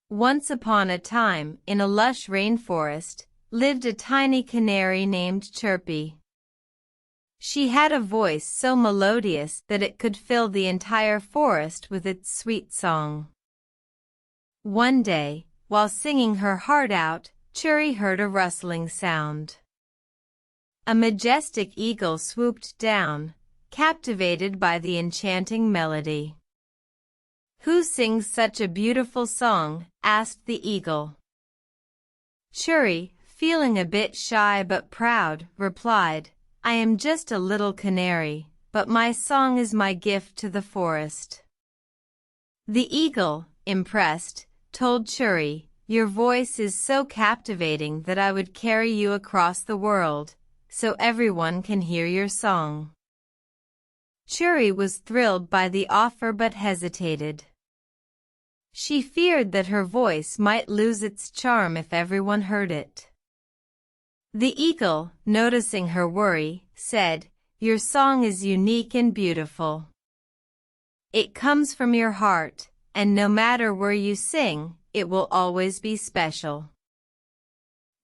Once upon a time, in a lush rainforest, lived a tiny canary named Chirpy. She had a voice so melodious that it could fill the entire forest with its sweet song. One day, while singing her heart out, Chiry heard a rustling sound. A majestic eagle swooped down, captivated by the enchanting melody. "Who sings such a beautiful song?" asked the eagle. Chiry, feeling a bit shy but proud, replied, "I am just a little canary, but my song is my gift to the forest." The eagle, impressed, told Chiry, "Your voice is so captivating that I would carry you across the world, so everyone can hear your song." Chiry was thrilled by the offer but hesitated. She feared that her voice might lose its charm if everyone heard it. The eagle, noticing her worry, said, "Your song is unique and beautiful. It comes from your heart, and no matter where you sing, it will always be special."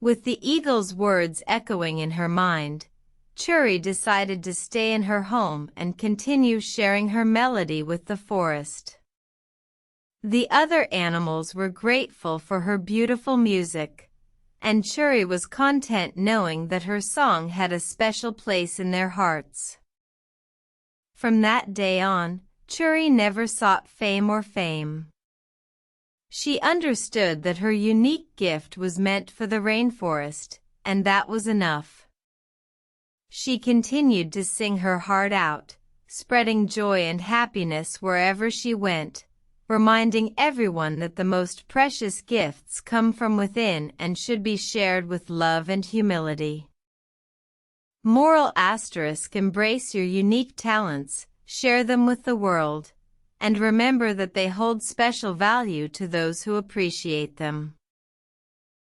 With the eagle's words echoing in her mind, Chiry decided to stay in her home and continue sharing her melody with the forest. The other animals were grateful for her beautiful music, and Chiry was content knowing that her song had a special place in their hearts. From that day on, Chiry never sought fame or fame. She understood that her unique gift was meant for the rainforest, and that was enough. She continued to sing her heart out, spreading joy and happiness wherever she went, reminding everyone that the most precious gifts come from within and should be shared with love and humility. Moral asterisk: embrace your unique talents, share them with the world, and remember that they hold special value to those who appreciate them.